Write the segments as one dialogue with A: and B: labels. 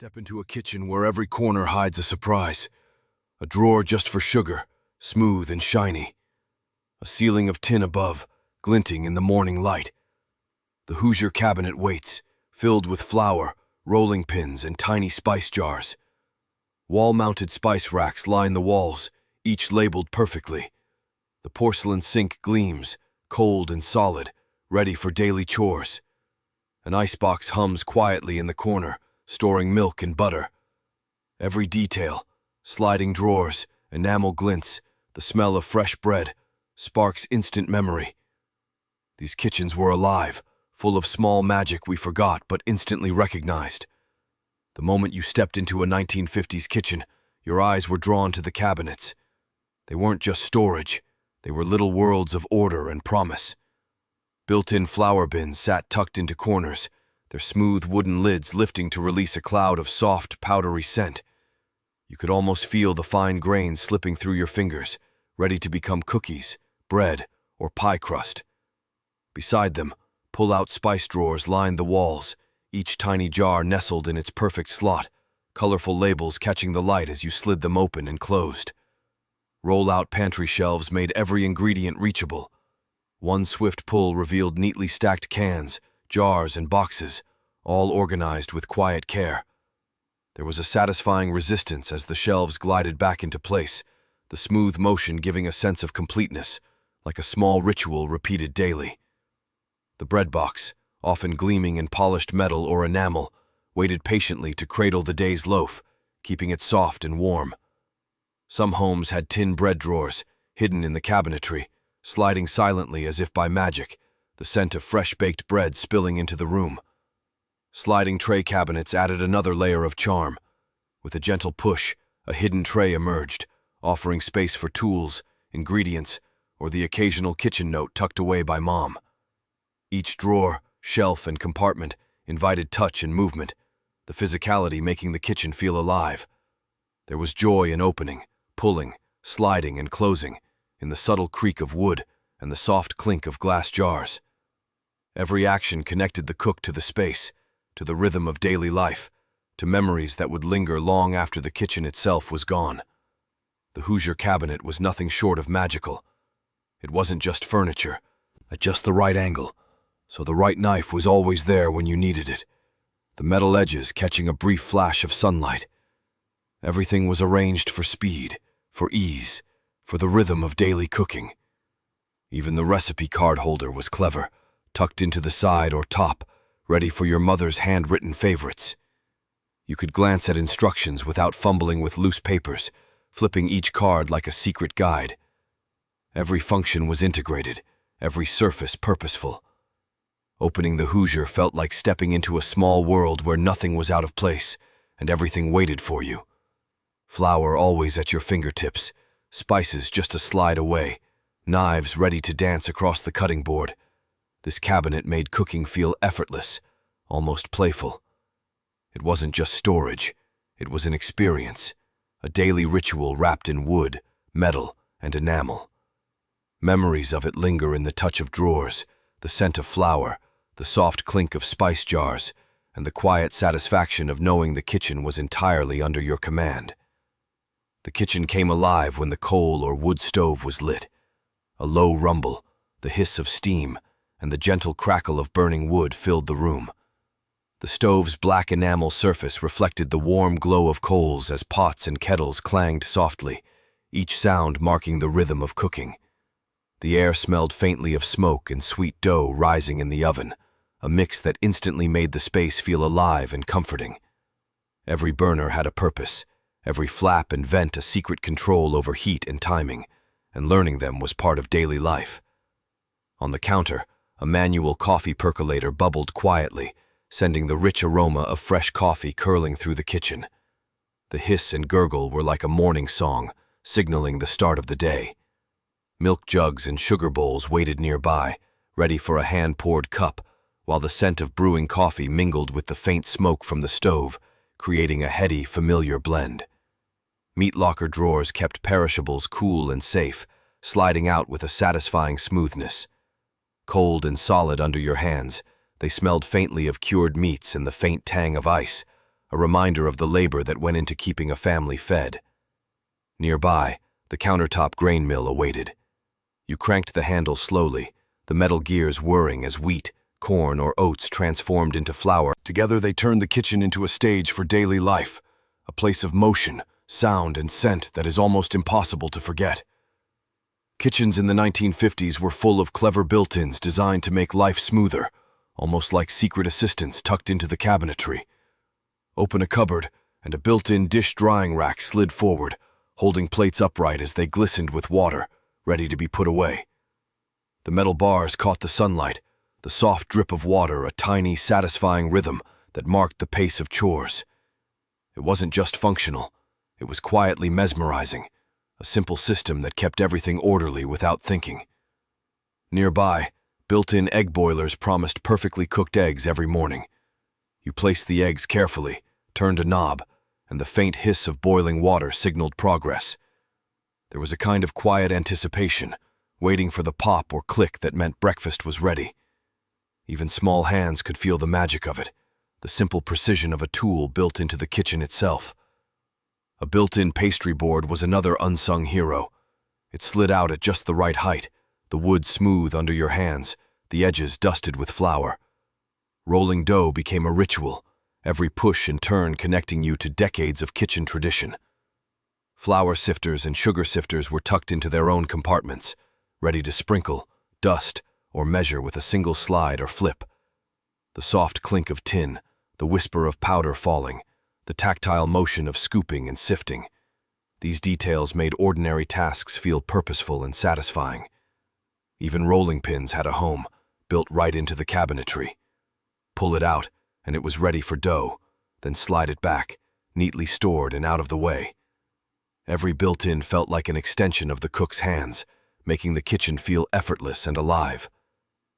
A: Step into a kitchen where every corner hides a surprise. A drawer just for sugar, smooth and shiny. A ceiling of tin above, glinting in the morning light. The Hoosier cabinet waits, filled with flour, rolling pins, and tiny spice jars. Wall-mounted spice racks line the walls, each labeled perfectly. The porcelain sink gleams, cold and solid, ready for daily chores. An icebox hums quietly in the corner, storing milk and butter. Every detail, sliding drawers, enamel glints, the smell of fresh bread, sparks instant memory. These kitchens were alive, full of small magic we forgot but instantly recognized. The moment you stepped into a 1950s kitchen, your eyes were drawn to the cabinets. They weren't just storage, they were little worlds of order and promise. Built-in flour bins sat tucked into corners, their smooth wooden lids lifting to release a cloud of soft, powdery scent. You could almost feel the fine grains slipping through your fingers, ready to become cookies, bread, or pie crust. Beside them, pull-out spice drawers lined the walls, each tiny jar nestled in its perfect slot, colorful labels catching the light as you slid them open and closed. Roll-out pantry shelves made every ingredient reachable. One swift pull revealed neatly stacked cans, jars, and boxes, all organized with quiet care. There was a satisfying resistance as the shelves glided back into place, the smooth motion giving a sense of completeness, like a small ritual repeated daily. The bread box, often gleaming in polished metal or enamel, waited patiently to cradle the day's loaf, keeping it soft and warm. Some homes had tin bread drawers, hidden in the cabinetry, sliding silently as if by magic, the scent of fresh-baked bread spilling into the room. Sliding tray cabinets added another layer of charm. With a gentle push, a hidden tray emerged, offering space for tools, ingredients, or the occasional kitchen note tucked away by Mom. Each drawer, shelf, and compartment invited touch and movement, the physicality making the kitchen feel alive. There was joy in opening, pulling, sliding, and closing, in the subtle creak of wood and the soft clink of glass jars. Every action connected the cook to the space, to the rhythm of daily life, to memories that would linger long after the kitchen itself was gone. The Hoosier cabinet was nothing short of magical. It wasn't just furniture, at just the right angle, so the right knife was always there when you needed it, the metal edges catching a brief flash of sunlight. Everything was arranged for speed, for ease, for the rhythm of daily cooking. Even the recipe card holder was clever, tucked into the side or top, ready for your mother's handwritten favorites. You could glance at instructions without fumbling with loose papers, flipping each card like a secret guide. Every function was integrated, every surface purposeful. Opening the Hoosier felt like stepping into a small world where nothing was out of place and everything waited for you. Flour always at your fingertips, spices just a slide away, knives ready to dance across the cutting board. This cabinet made cooking feel effortless, almost playful. It wasn't just storage, it was an experience, a daily ritual wrapped in wood, metal, and enamel. Memories of it linger in the touch of drawers, the scent of flour, the soft clink of spice jars, and the quiet satisfaction of knowing the kitchen was entirely under your command. The kitchen came alive when the coal or wood stove was lit. A low rumble, the hiss of steam, and the gentle crackle of burning wood filled the room. The stove's black enamel surface reflected the warm glow of coals as pots and kettles clanged softly, each sound marking the rhythm of cooking. The air smelled faintly of smoke and sweet dough rising in the oven, a mix that instantly made the space feel alive and comforting. Every burner had a purpose, every flap and vent a secret control over heat and timing, and learning them was part of daily life. On the counter, a manual coffee percolator bubbled quietly, sending the rich aroma of fresh coffee curling through the kitchen. The hiss and gurgle were like a morning song, signaling the start of the day. Milk jugs and sugar bowls waited nearby, ready for a hand-poured cup, while the scent of brewing coffee mingled with the faint smoke from the stove, creating a heady, familiar blend. Meat locker drawers kept perishables cool and safe, sliding out with a satisfying smoothness. Cold and solid under your hands, they smelled faintly of cured meats and the faint tang of ice, a reminder of the labor that went into keeping a family fed. Nearby, the countertop grain mill awaited. You cranked the handle slowly, the metal gears whirring as wheat, corn, or oats transformed into flour. Together they turned the kitchen into a stage for daily life, a place of motion, sound, and scent that is almost impossible to forget. Kitchens in the 1950s were full of clever built-ins designed to make life smoother, almost like secret assistants tucked into the cabinetry. Open a cupboard, and a built-in dish drying rack slid forward, holding plates upright as they glistened with water, ready to be put away. The metal bars caught the sunlight, the soft drip of water a tiny, satisfying rhythm that marked the pace of chores. It wasn't just functional, it was quietly mesmerizing, a simple system that kept everything orderly without thinking. Nearby, built-in egg boilers promised perfectly cooked eggs every morning. You placed the eggs carefully, turned a knob, and the faint hiss of boiling water signaled progress. There was a kind of quiet anticipation, waiting for the pop or click that meant breakfast was ready. Even small hands could feel the magic of it, the simple precision of a tool built into the kitchen itself. A built-in pastry board was another unsung hero. It slid out at just the right height, the wood smooth under your hands, the edges dusted with flour. Rolling dough became a ritual, every push and turn connecting you to decades of kitchen tradition. Flour sifters and sugar sifters were tucked into their own compartments, ready to sprinkle, dust, or measure with a single slide or flip. The soft clink of tin, the whisper of powder falling, the tactile motion of scooping and sifting. These details made ordinary tasks feel purposeful and satisfying. Even rolling pins had a home, built right into the cabinetry. Pull it out, and it was ready for dough, then slide it back, neatly stored and out of the way. Every built-in felt like an extension of the cook's hands, making the kitchen feel effortless and alive.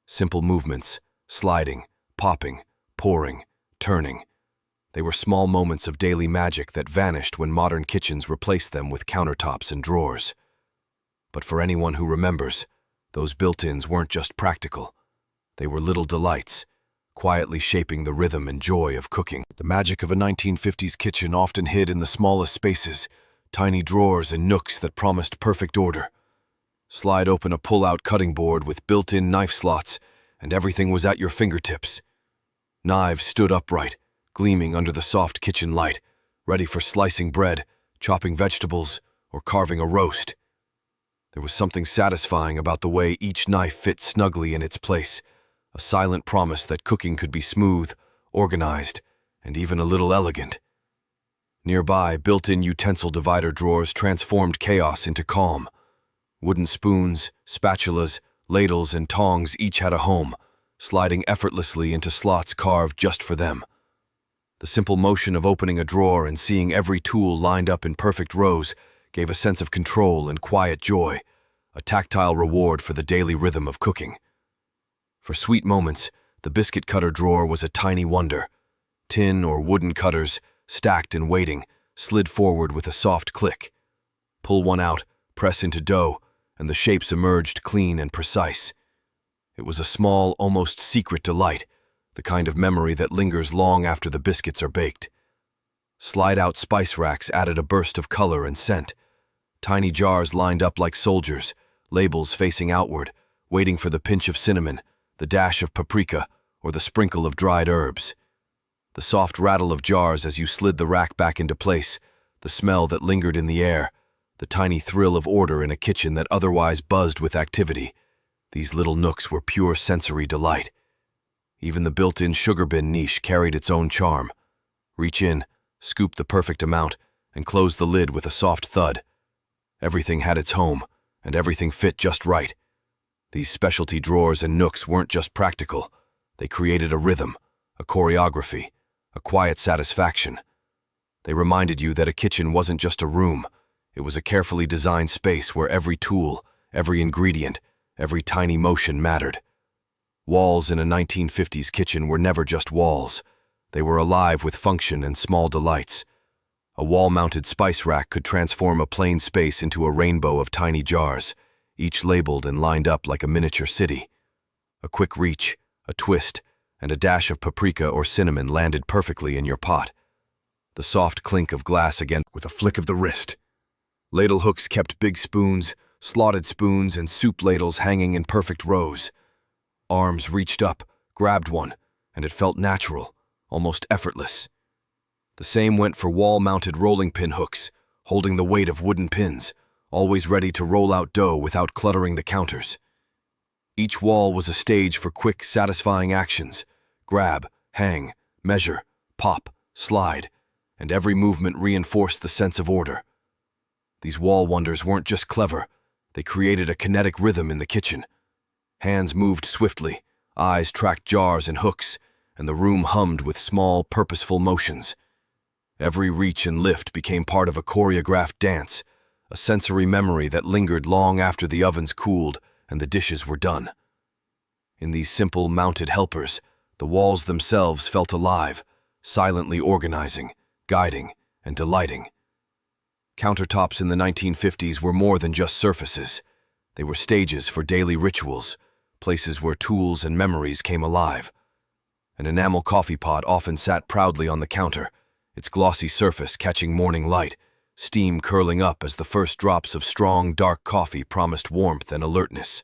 A: Simple movements, sliding, popping, pouring, turning. They were small moments of daily magic that vanished when modern kitchens replaced them with countertops and drawers. But for anyone who remembers, those built-ins weren't just practical. They were little delights, quietly shaping the rhythm and joy of cooking. The magic of a 1950s kitchen often hid in the smallest spaces, tiny drawers and nooks that promised perfect order. Slide open a pull-out cutting board with built-in knife slots, and everything was at your fingertips. Knives stood upright, gleaming under the soft kitchen light, ready for slicing bread, chopping vegetables, or carving a roast. There was something satisfying about the way each knife fit snugly in its place, a silent promise that cooking could be smooth, organized, and even a little elegant. Nearby, built-in utensil divider drawers transformed chaos into calm. Wooden spoons, spatulas, ladles, and tongs each had a home, sliding effortlessly into slots carved just for them. The simple motion of opening a drawer and seeing every tool lined up in perfect rows gave a sense of control and quiet joy, a tactile reward for the daily rhythm of cooking. For sweet moments, the biscuit cutter drawer was a tiny wonder. Tin or wooden cutters, stacked and waiting, slid forward with a soft click. Pull one out, press into dough, and the shapes emerged clean and precise. It was a small, almost secret delight, the kind of memory that lingers long after the biscuits are baked. Slide-out spice racks added a burst of color and scent. Tiny jars lined up like soldiers, labels facing outward, waiting for the pinch of cinnamon, the dash of paprika, or the sprinkle of dried herbs. The soft rattle of jars as you slid the rack back into place, the smell that lingered in the air, the tiny thrill of order in a kitchen that otherwise buzzed with activity. These little nooks were pure sensory delight. Even the built-in sugar bin niche carried its own charm. Reach in, scoop the perfect amount, and close the lid with a soft thud. Everything had its home, and everything fit just right. These specialty drawers and nooks weren't just practical. They created a rhythm, a choreography, a quiet satisfaction. They reminded you that a kitchen wasn't just a room. It was a carefully designed space where every tool, every ingredient, every tiny motion mattered. Walls in a 1950s kitchen were never just walls. They were alive with function and small delights. A wall-mounted spice rack could transform a plain space into a rainbow of tiny jars, each labeled and lined up like a miniature city. A quick reach, a twist, and a dash of paprika or cinnamon landed perfectly in your pot. the soft clink of glass again with a flick of the wrist. Ladle hooks kept big spoons, slotted spoons, and soup ladles hanging in perfect rows. Arms reached up, grabbed one, and it felt natural, almost effortless. The same went for wall-mounted rolling pin hooks, holding the weight of wooden pins, always ready to roll out dough without cluttering the counters. Each wall was a stage for quick, satisfying actions: grab, hang, measure, pop, slide, and every movement reinforced the sense of order. These wall wonders weren't just clever, they created a kinetic rhythm in the kitchen. Hands moved swiftly, eyes tracked jars and hooks, and the room hummed with small, purposeful motions. Every reach and lift became part of a choreographed dance, a sensory memory that lingered long after the ovens cooled and the dishes were done. In these simple, mounted helpers, the walls themselves felt alive, silently organizing, guiding, and delighting. Countertops in the 1950s were more than just surfaces. They were stages for daily rituals, places where tools and memories came alive. An enamel coffee pot often sat proudly on the counter, its glossy surface catching morning light, steam curling up as the first drops of strong, dark coffee promised warmth and alertness.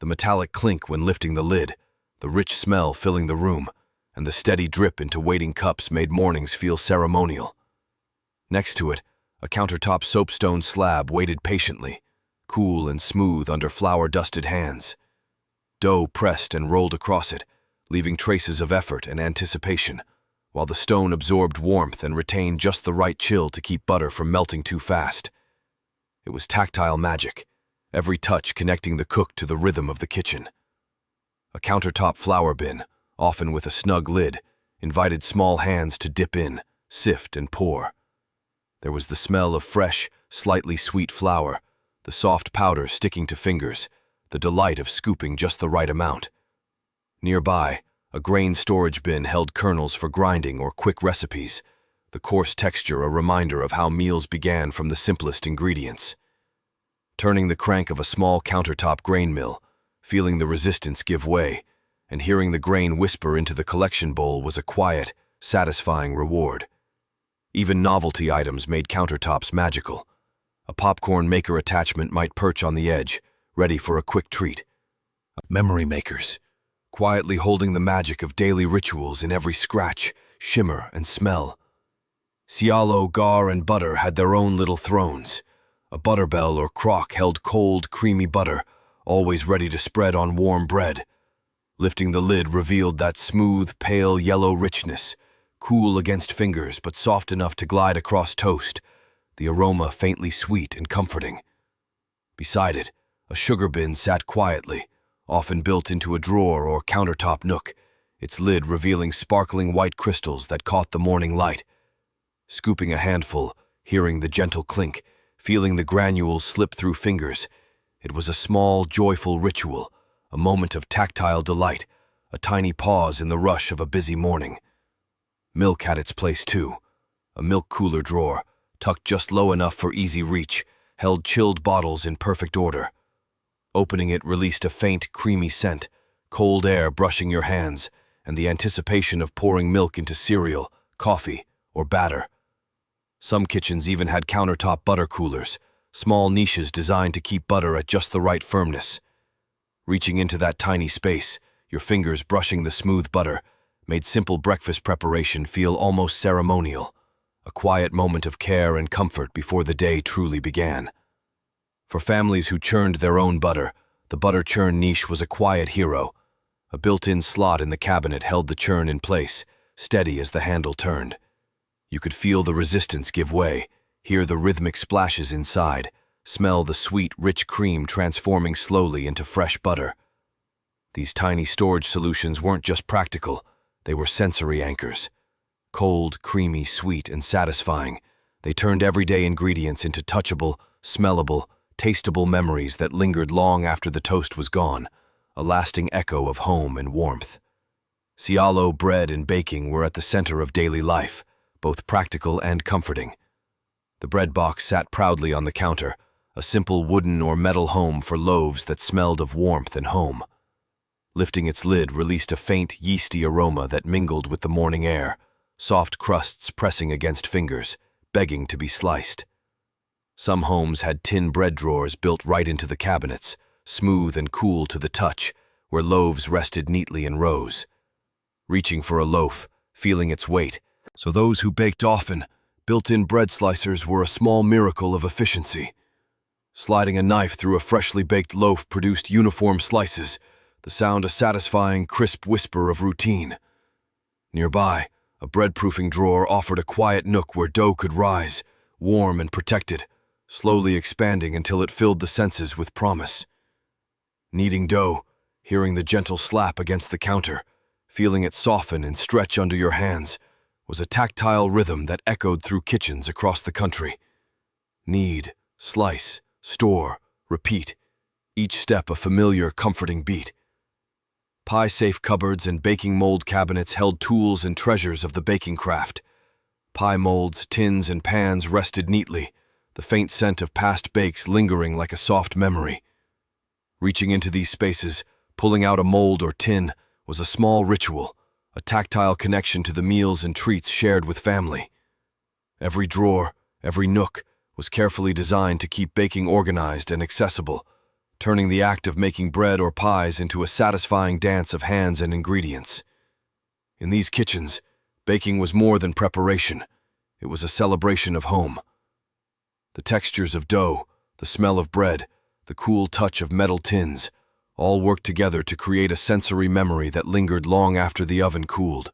A: The metallic clink when lifting the lid, the rich smell filling the room, and the steady drip into waiting cups made mornings feel ceremonial. Next to it, a countertop soapstone slab waited patiently, cool and smooth under flour-dusted hands. Dough pressed and rolled across it, leaving traces of effort and anticipation, while the stone absorbed warmth and retained just the right chill to keep butter from melting too fast. It was tactile magic, every touch connecting the cook to the rhythm of the kitchen. A countertop flour bin, often with a snug lid, invited small hands to dip in, sift, and pour. There was the smell of fresh, slightly sweet flour, the soft powder sticking to fingers, the delight of scooping just the right amount. Nearby, a grain storage bin held kernels for grinding or quick recipes, the coarse texture a reminder of how meals began from the simplest ingredients. Turning the crank of a small countertop grain mill, feeling the resistance give way, and hearing the grain whisper into the collection bowl was a quiet, satisfying reward. Even novelty items made countertops magical. A popcorn maker attachment might perch on the edge, ready for a quick treat. Memory makers, quietly holding the magic of daily rituals in every scratch, shimmer, and smell. Cialo, gar, and butter had their own little thrones. A butterbell or crock held cold, creamy butter, always ready to spread on warm bread. Lifting the lid revealed that smooth, pale yellow richness, cool against fingers but soft enough to glide across toast, the aroma faintly sweet and comforting. Beside it, a sugar bin sat quietly, often built into a drawer or countertop nook, its lid revealing sparkling white crystals that caught the morning light. Scooping a handful, hearing the gentle clink, feeling the granules slip through fingers, it was a small, joyful ritual, a moment of tactile delight, a tiny pause in the rush of a busy morning. Milk had its place too. A milk cooler drawer, tucked just low enough for easy reach, held chilled bottles in perfect order. Opening it released a faint, creamy scent, cold air brushing your hands, and the anticipation of pouring milk into cereal, coffee, or batter. Some kitchens even had countertop butter coolers, small niches designed to keep butter at just the right firmness. Reaching into that tiny space, your fingers brushing the smooth butter, made simple breakfast preparation feel almost ceremonial, a quiet moment of care and comfort before the day truly began. For families who churned their own butter, the butter churn niche was a quiet hero. A built-in slot in the cabinet held the churn in place, steady as the handle turned. You could feel the resistance give way, hear the rhythmic splashes inside, smell the sweet, rich cream transforming slowly into fresh butter. These tiny storage solutions weren't just practical, they were sensory anchors. Cold, creamy, sweet, and satisfying, they turned everyday ingredients into touchable, smellable, tasteable memories that lingered long after the toast was gone, a lasting echo of home and warmth. Cialo bread and baking were at the center of daily life, both practical and comforting. The bread box sat proudly on the counter, a simple wooden or metal home for loaves that smelled of warmth and home. Lifting its lid released a faint, yeasty aroma that mingled with the morning air, soft crusts pressing against fingers, begging to be sliced. Some homes had tin bread drawers built right into the cabinets, smooth and cool to the touch, where loaves rested neatly in rows. Reaching for a loaf, feeling its weight, so those who baked often, built-in bread slicers were a small miracle of efficiency. Sliding a knife through a freshly baked loaf produced uniform slices, the sound a satisfying, crisp whisper of routine. Nearby, a bread-proofing drawer offered a quiet nook where dough could rise, warm and protected, slowly expanding until it filled the senses with promise. Kneading dough, hearing the gentle slap against the counter, feeling it soften and stretch under your hands, was a tactile rhythm that echoed through kitchens across the country. Knead, slice, store, repeat, each step a familiar, comforting beat. Pie-safe cupboards and baking mold cabinets held tools and treasures of the baking craft. Pie molds, tins, and pans rested neatly, the faint scent of past bakes lingering like a soft memory. Reaching into these spaces, pulling out a mold or tin, was a small ritual, a tactile connection to the meals and treats shared with family. Every drawer, every nook, was carefully designed to keep baking organized and accessible, turning the act of making bread or pies into a satisfying dance of hands and ingredients. In these kitchens, baking was more than preparation. It was a celebration of home. The textures of dough, the smell of bread, the cool touch of metal tins, all worked together to create a sensory memory that lingered long after the oven cooled.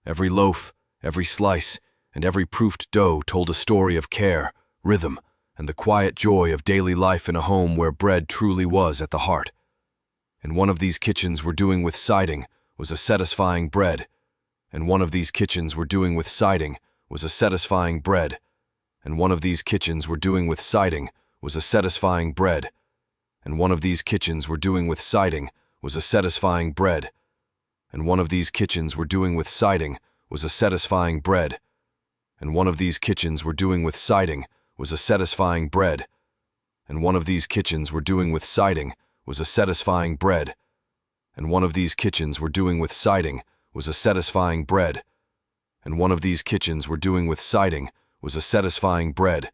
A: Every loaf, every slice, and every proofed dough told a story of care, rhythm, and the quiet joy of daily life in a home where bread truly was at the heart. And one of these kitchens were doing with siding was a satisfying bread, and one of these kitchens were doing with siding was a satisfying bread, and one of these kitchens were doing with siding was a satisfying bread, and one of these kitchens were doing with siding was a satisfying bread, and one of these kitchens were doing with siding was a satisfying bread, and one of these kitchens were doing with siding was a satisfying bread, and one of these kitchens were doing with siding was a satisfying bread, and one of these kitchens were doing with siding was a satisfying bread, and one of these kitchens were doing with siding was a satisfying bread,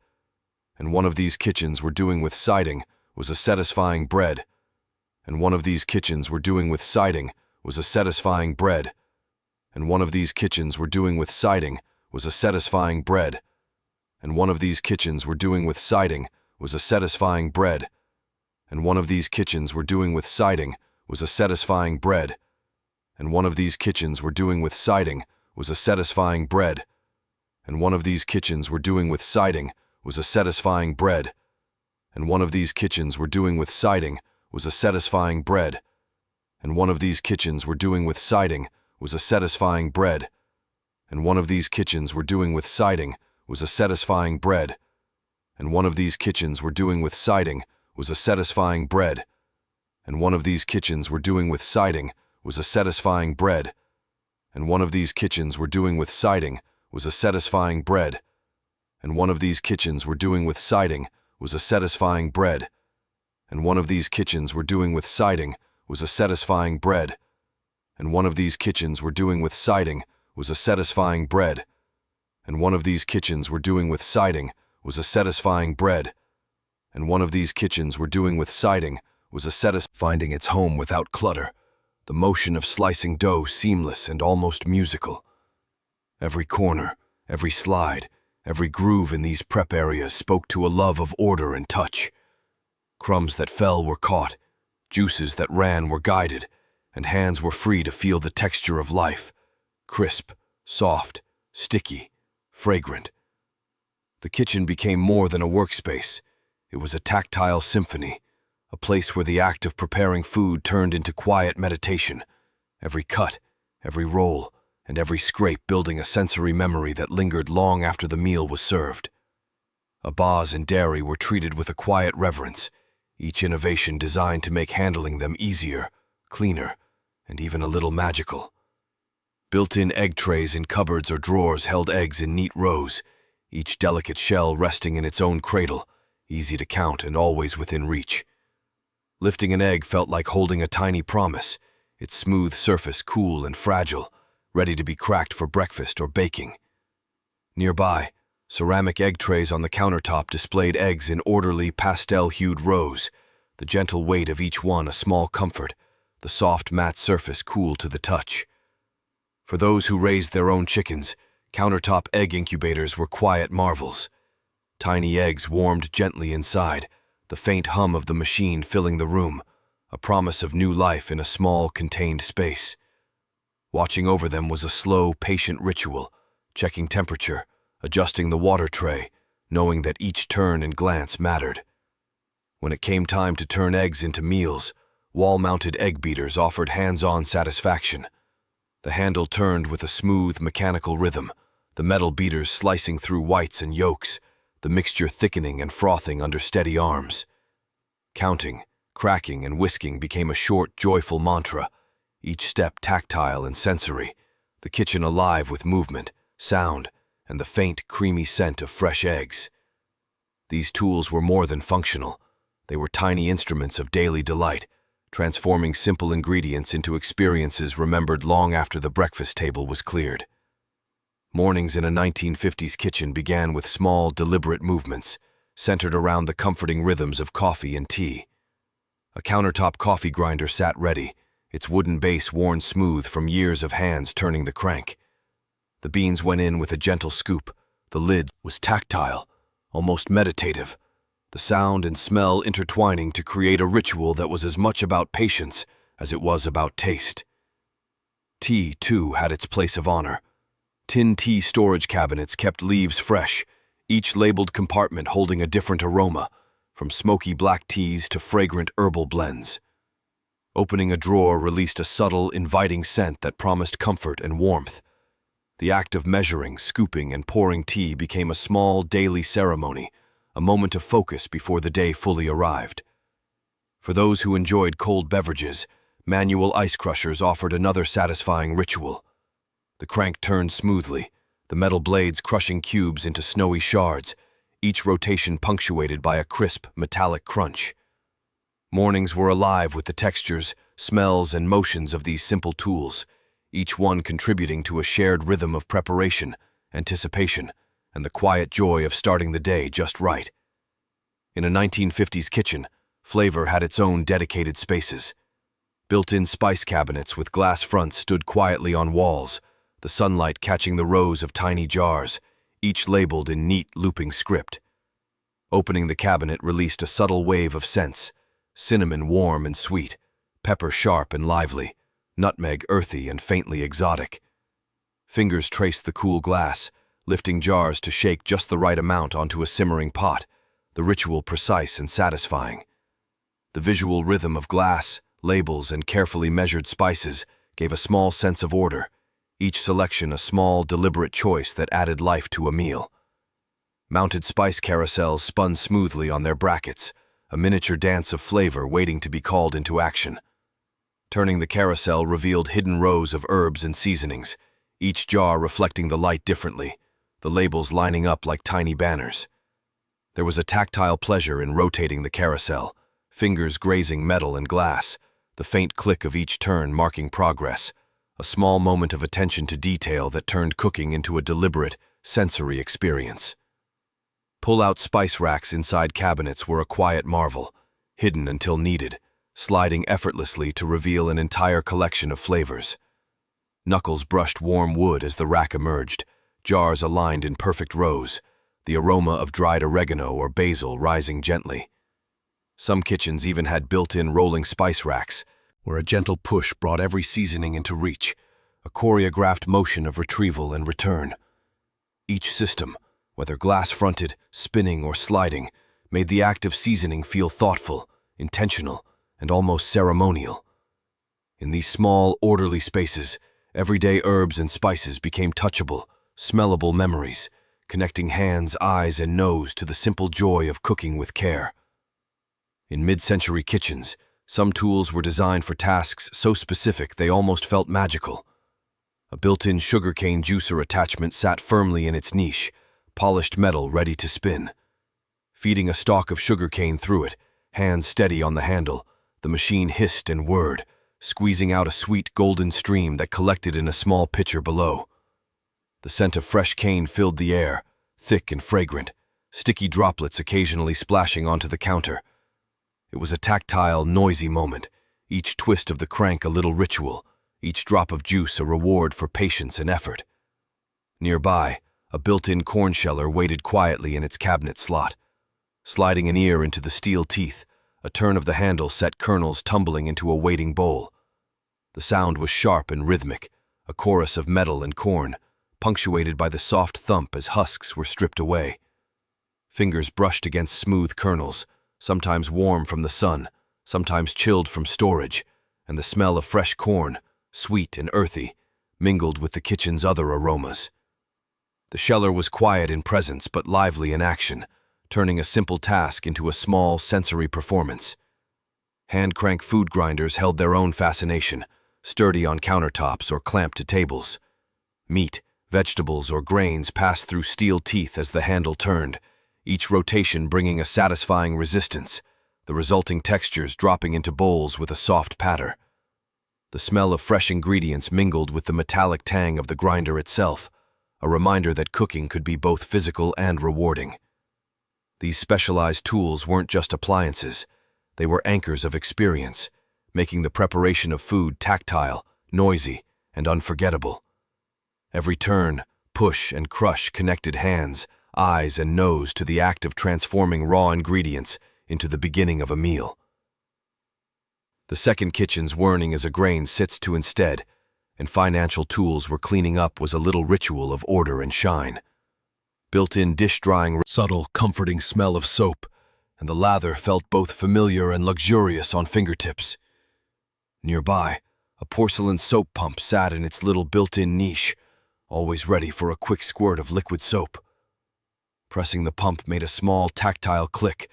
A: and one of these kitchens were doing with siding was a satisfying bread, and one of these kitchens were doing with siding was a satisfying bread, and one of these kitchens were doing with siding was a satisfying bread, and one of these kitchens were doing with siding was a satisfying bread, and one of these kitchens were doing with siding was a satisfying bread, and one of these kitchens were doing with siding was a satisfying bread, and one of these kitchens were doing with siding was a satisfying bread, and one of these kitchens were doing with siding was a satisfying bread, and one of these kitchens were doing with siding was a satisfying bread, and one of these kitchens were doing with siding was a satisfying bread, and one of these kitchens were doing with siding was a satisfying bread, and one of these kitchens were doing with siding was a satisfying bread, and one of these kitchens were doing with siding was a satisfying bread, and one of these kitchens were doing with siding was a satisfying bread, and one of these kitchens were doing with siding was a satisfying bread, and one of these kitchens were doing with siding was a satisfying bread, and one of these kitchens were doing with siding was a satisfying bread, and one of these kitchens were doing with siding was a finding its home without clutter, the motion of slicing dough seamless and almost musical. Every corner, every slide, every groove in these prep areas spoke to a love of order and touch. Crumbs that fell were caught, juices that ran were guided, and hands were free to feel the texture of life, crisp, soft, sticky, fragrant. The kitchen became more than a workspace. It was a tactile symphony, a place where the act of preparing food turned into quiet meditation, every cut, every roll, and every scrape building a sensory memory that lingered long after the meal was served. Abahs and dairy were treated with a quiet reverence, each innovation designed to make handling them easier, cleaner, and even a little magical. Built-in egg trays in cupboards or drawers held eggs in neat rows, each delicate shell resting in its own cradle, easy to count and always within reach. Lifting an egg felt like holding a tiny promise, its smooth surface cool and fragile, ready to be cracked for breakfast or baking. Nearby, ceramic egg trays on the countertop displayed eggs in orderly, pastel-hued rows, the gentle weight of each one a small comfort, the soft, matte surface cool to the touch. For those who raised their own chickens, countertop egg incubators were quiet marvels. Tiny eggs warmed gently inside, the faint hum of the machine filling the room, a promise of new life in a small, contained space. Watching over them was a slow, patient ritual, checking temperature, adjusting the water tray, knowing that each turn and glance mattered. When it came time to turn eggs into meals, wall-mounted egg beaters offered hands-on satisfaction. The handle turned with a smooth, mechanical rhythm, the metal beaters slicing through whites and yolks, the mixture thickening and frothing under steady arms. Counting, cracking, and whisking became a short, joyful mantra, each step tactile and sensory, the kitchen alive with movement, sound, and the faint, creamy scent of fresh eggs. These tools were more than functional. They were tiny instruments of daily delight, transforming simple ingredients into experiences remembered long after the breakfast table was cleared. Mornings in a 1950s kitchen began with small, deliberate movements, centered around the comforting rhythms of coffee and tea. A countertop coffee grinder sat ready, its wooden base worn smooth from years of hands turning the crank. The beans went in with a gentle scoop. The lid was tactile, almost meditative, the sound and smell intertwining to create a ritual that was as much about patience as it was about taste. Tea, too, had its place of honor. Tin tea storage cabinets kept leaves fresh, each labeled compartment holding a different aroma, from smoky black teas to fragrant herbal blends. Opening a drawer released a subtle, inviting scent that promised comfort and warmth. The act of measuring, scooping, and pouring tea became a small, daily ceremony, a moment of focus before the day fully arrived. For those who enjoyed cold beverages, manual ice crushers offered another satisfying ritual. The crank turned smoothly, the metal blades crushing cubes into snowy shards, each rotation punctuated by a crisp, metallic crunch. Mornings were alive with the textures, smells, and motions of these simple tools, each one contributing to a shared rhythm of preparation, anticipation, and the quiet joy of starting the day just right. In a 1950s kitchen, flavor had its own dedicated spaces. Built-in spice cabinets with glass fronts stood quietly on walls, the sunlight catching the rows of tiny jars, each labeled in neat, looping script. Opening the cabinet released a subtle wave of scents, cinnamon warm and sweet, pepper sharp and lively, nutmeg earthy and faintly exotic. Fingers traced the cool glass, lifting jars to shake just the right amount onto a simmering pot, the ritual precise and satisfying. The visual rhythm of glass, labels, and carefully measured spices gave a small sense of order, each selection a small, deliberate choice that added life to a meal. Mounted spice carousels spun smoothly on their brackets, a miniature dance of flavor waiting to be called into action. Turning the carousel revealed hidden rows of herbs and seasonings, each jar reflecting the light differently, the labels lining up like tiny banners. There was a tactile pleasure in rotating the carousel, fingers grazing metal and glass, the faint click of each turn marking progress, a small moment of attention to detail that turned cooking into a deliberate, sensory experience. Pull-out spice racks inside cabinets were a quiet marvel, hidden until needed, sliding effortlessly to reveal an entire collection of flavors. Knuckles brushed warm wood as the rack emerged, jars aligned in perfect rows, the aroma of dried oregano or basil rising gently. Some kitchens even had built-in rolling spice racks, where a gentle push brought every seasoning into reach, a choreographed motion of retrieval and return. Each system, whether glass-fronted, spinning, or sliding, made the act of seasoning feel thoughtful, intentional, and almost ceremonial. In these small, orderly spaces, everyday herbs and spices became touchable, smellable memories, connecting hands, eyes, and nose to the simple joy of cooking with care. In mid-century kitchens, some tools were designed for tasks so specific they almost felt magical. A built-in sugarcane juicer attachment sat firmly in its niche, polished metal ready to spin. Feeding a stalk of sugarcane through it, hands steady on the handle, the machine hissed and whirred, squeezing out a sweet golden stream that collected in a small pitcher below. The scent of fresh cane filled the air, thick and fragrant, sticky droplets occasionally splashing onto the counter. It was a tactile, noisy moment, each twist of the crank a little ritual, each drop of juice a reward for patience and effort. Nearby, a built-in corn sheller waited quietly in its cabinet slot. Sliding an ear into the steel teeth, a turn of the handle set kernels tumbling into a waiting bowl. The sound was sharp and rhythmic, a chorus of metal and corn, punctuated by the soft thump as husks were stripped away. Fingers brushed against smooth kernels, sometimes warm from the sun, sometimes chilled from storage, and the smell of fresh corn, sweet and earthy, mingled with the kitchen's other aromas. The sheller was quiet in presence but lively in action, turning a simple task into a small sensory performance. Hand-crank food grinders held their own fascination, sturdy on countertops or clamped to tables. Meat, vegetables, or grains passed through steel teeth as the handle turned, each rotation bringing a satisfying resistance, the resulting textures dropping into bowls with a soft patter. The smell of fresh ingredients mingled with the metallic tang of the grinder itself, a reminder that cooking could be both physical and rewarding. These specialized tools weren't just appliances, they were anchors of experience, making the preparation of food tactile, noisy, and unforgettable. Every turn, push, and crush connected hands, eyes, and nose to the act of transforming raw ingredients into the beginning of a meal. The second kitchen's whirring as a grain sits to instead, and financial tools were cleaning up was a little ritual of order and shine. Built-in dish-drying, subtle, comforting smell of soap, and the lather felt both familiar and luxurious on fingertips. Nearby, a porcelain soap pump sat in its little built-in niche, always ready for a quick squirt of liquid soap. Pressing the pump made a small, tactile click,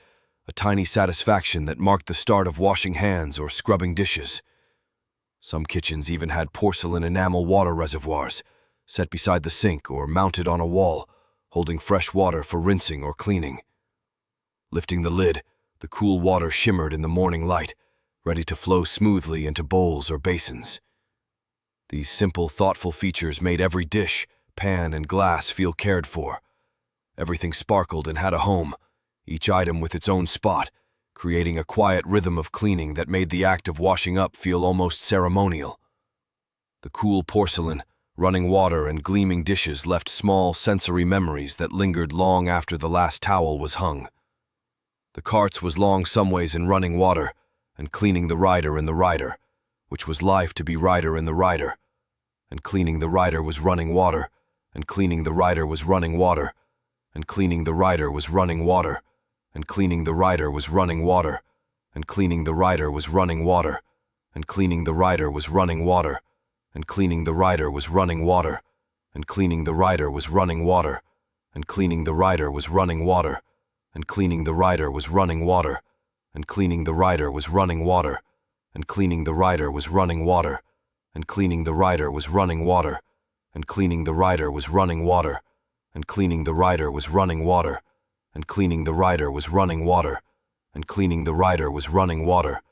A: a tiny satisfaction that marked the start of washing hands or scrubbing dishes. Some kitchens even had porcelain enamel water reservoirs, set beside the sink or mounted on a wall, holding fresh water for rinsing or cleaning. Lifting the lid, the cool water shimmered in the morning light, ready to flow smoothly into bowls or basins. These simple, thoughtful features made every dish, pan, and glass feel cared for. Everything sparkled and had a home, each item with its own spot, creating a quiet rhythm of cleaning that made the act of washing up feel almost ceremonial. The cool porcelain, running water, and gleaming dishes left small sensory memories that lingered long after the last towel was hung. The carts was long some ways in running water, and cleaning the rider in the rider, which was life to be rider in the rider, and cleaning the rider was running water, and cleaning the rider was running water, and cleaning the rider was running water, and cleaning the rider was running water, and cleaning the rider was running water, and cleaning the rider was running water, and cleaning the rider was running water, and cleaning the rider was running water, and cleaning the rider was running water, and cleaning the rider was running water, and cleaning the rider was running water, and cleaning the rider was running water, and cleaning the rider was running water, and cleaning the rider was running water, and cleaning the rider was running water, and cleaning the rider was running water, and cleaning the rider was running water, and cleaning the rider was running water,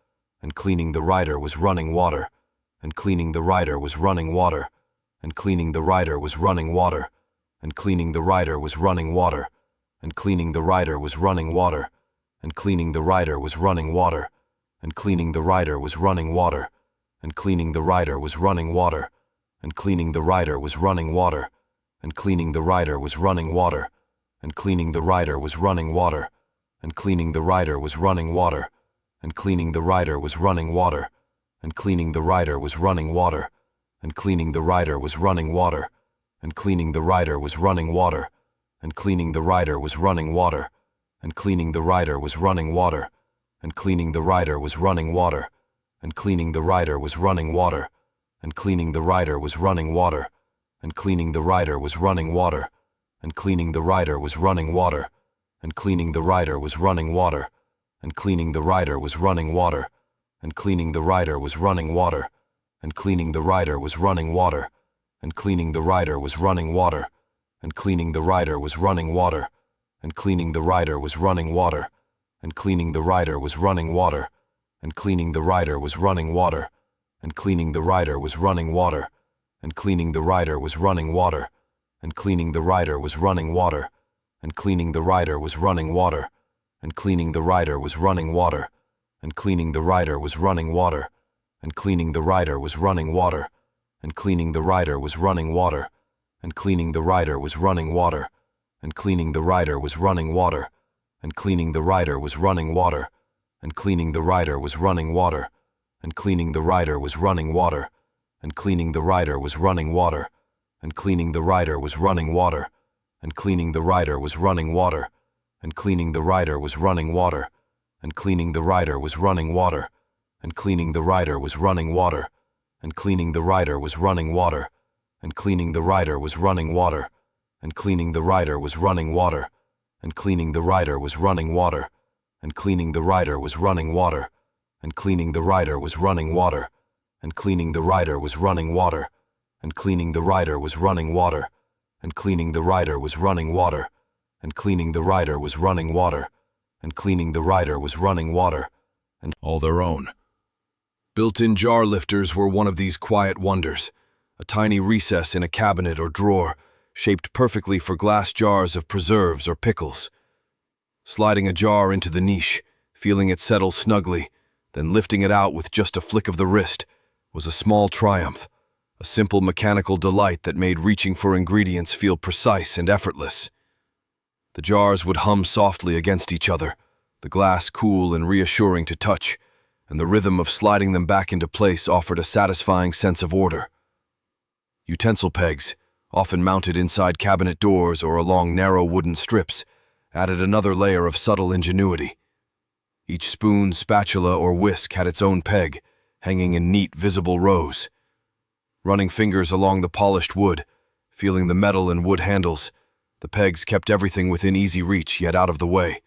A: and cleaning the rider was running water, and cleaning the rider was running water, and cleaning the rider was running water, and cleaning the rider was running water, and cleaning the rider was running water, and cleaning the rider was running water, and cleaning the rider was running water, and cleaning the rider was running water, and cleaning the rider was running water, and cleaning the rider was running water, and cleaning the rider was running water, and cleaning the rider was running water, and cleaning the rider was running water, and cleaning the rider was running water, and cleaning the rider was running water, and cleaning the rider was running water, and cleaning the rider was running water, and cleaning the rider was running water, and cleaning the rider was running water, and cleaning the rider was running water, and cleaning the rider was running water, and cleaning the rider was running water, and cleaning the rider was running water, and cleaning the rider was running water, and cleaning the rider was running water, and cleaning the rider was running water, and cleaning the rider was running water, and cleaning the rider was running water, and cleaning the rider was running water, and cleaning the rider was running water, and cleaning the rider was running water, and cleaning the rider was running water, and cleaning the rider was running water, and cleaning the rider was running water, and cleaning the rider was running water, and cleaning the rider was running water, and cleaning the rider was running water, and cleaning the rider was running water, and cleaning the rider was running water, and cleaning the rider was running water, and cleaning the rider was running water, and cleaning the rider was running water, and cleaning the rider was running water, and cleaning the rider was running water, and cleaning the rider was running water, and cleaning the rider was running water, and cleaning the rider was running water, and cleaning the rider was running water, and cleaning the rider was running water, and cleaning the rider was running water, and cleaning the rider was running water, and cleaning the rider was running water, and cleaning the rider was running water, and cleaning the rider was running water, and cleaning the rider was running water, and cleaning the rider was running water, and cleaning the rider was running water, and cleaning the rider was running water, and cleaning the rider was running water, and cleaning the rider was running water, and cleaning the rider was running water, and all their own. Built-in jar lifters were one of these quiet wonders, a tiny recess in a cabinet or drawer, shaped perfectly for glass jars of preserves or pickles. Sliding a jar into the niche, feeling it settle snugly, then lifting it out with just a flick of the wrist, was a small triumph, a simple mechanical delight that made reaching for ingredients feel precise and effortless. The jars would hum softly against each other, the glass cool and reassuring to touch, and the rhythm of sliding them back into place offered a satisfying sense of order. Utensil pegs, often mounted inside cabinet doors or along narrow wooden strips, added another layer of subtle ingenuity. Each spoon, spatula, or whisk had its own peg, hanging in neat, visible rows. Running fingers along the polished wood, feeling the metal and wood handles, the pegs kept everything within easy reach yet out of the way.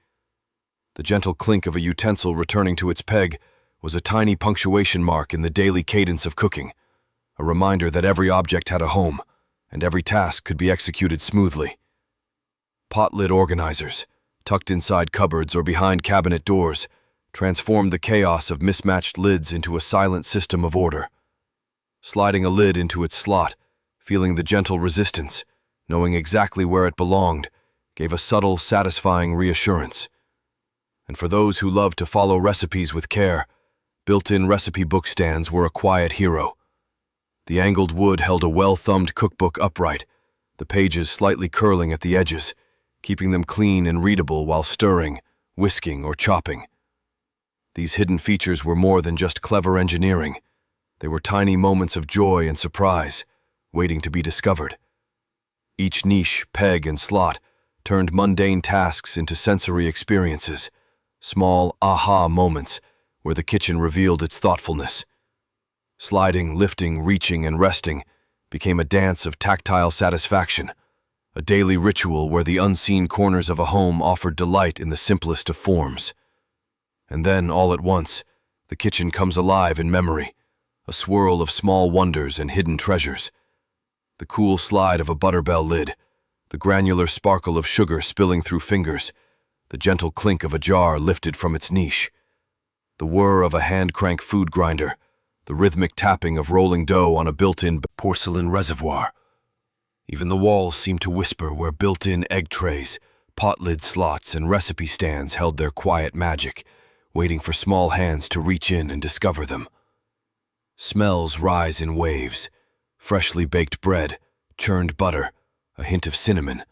A: The gentle clink of a utensil returning to its peg was a tiny punctuation mark in the daily cadence of cooking, a reminder that every object had a home, and every task could be executed smoothly. Pot lid organizers, tucked inside cupboards or behind cabinet doors, transformed the chaos of mismatched lids into a silent system of order. Sliding a lid into its slot, feeling the gentle resistance, knowing exactly where it belonged, gave a subtle, satisfying reassurance. And for those who loved to follow recipes with care, built-in recipe book stands were a quiet hero. The angled wood held a well-thumbed cookbook upright, the pages slightly curling at the edges, keeping them clean and readable while stirring, whisking, or chopping. These hidden features were more than just clever engineering. They were tiny moments of joy and surprise, waiting to be discovered. Each niche, peg, and slot turned mundane tasks into sensory experiences, small aha moments where the kitchen revealed its thoughtfulness. Sliding, lifting, reaching, and resting became a dance of tactile satisfaction, a daily ritual where the unseen corners of a home offered delight in the simplest of forms. And then, all at once, the kitchen comes alive in memory, a swirl of small wonders and hidden treasures. The cool slide of a butterbell lid, the granular sparkle of sugar spilling through fingers, the gentle clink of a jar lifted from its niche, the whir of a hand-crank food grinder, the rhythmic tapping of rolling dough on a built-in porcelain reservoir. Even the walls seemed to whisper where built-in egg trays, pot lid slots, and recipe stands held their quiet magic, waiting for small hands to reach in and discover them. Smells rise in waves: freshly baked bread, churned butter, a hint of cinnamon,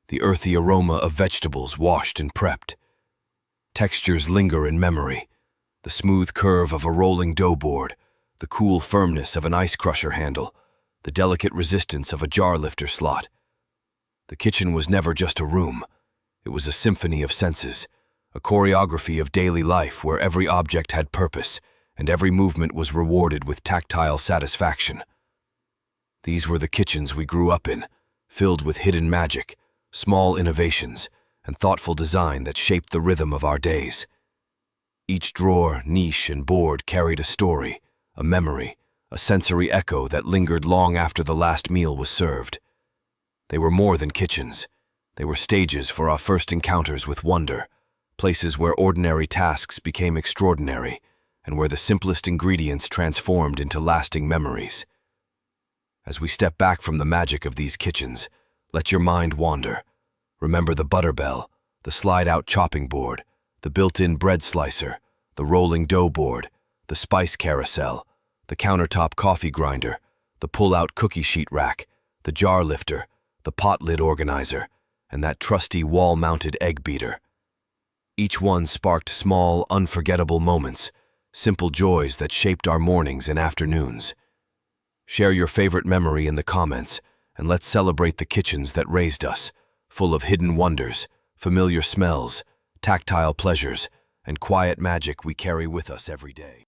A: the earthy aroma of vegetables washed and prepped. Textures linger in memory: the smooth curve of a rolling dough board, the cool firmness of an ice crusher handle, the delicate resistance of a jar lifter slot. The kitchen was never just a room. It was a symphony of senses, a choreography of daily life where every object had purpose and every movement was rewarded with tactile satisfaction. These were the kitchens we grew up in, filled with hidden magic, small innovations, and thoughtful design that shaped the rhythm of our days. Each drawer, niche, and board carried a story, a memory, a sensory echo that lingered long after the last meal was served. They were more than kitchens. They were stages for our first encounters with wonder, places where ordinary tasks became extraordinary, and where the simplest ingredients transformed into lasting memories. As we step back from the magic of these kitchens, let your mind wander. Remember the butter bell, the slide-out chopping board, the built-in bread slicer, the rolling dough board, the spice carousel, the countertop coffee grinder, the pull-out cookie sheet rack, the jar lifter, the pot lid organizer, and that trusty wall-mounted egg beater. Each one sparked small, unforgettable moments, simple joys that shaped our mornings and afternoons. Share your favorite memory in the comments, and let's celebrate the kitchens that raised us, full of hidden wonders, familiar smells, tactile pleasures, and quiet magic we carry with us every day.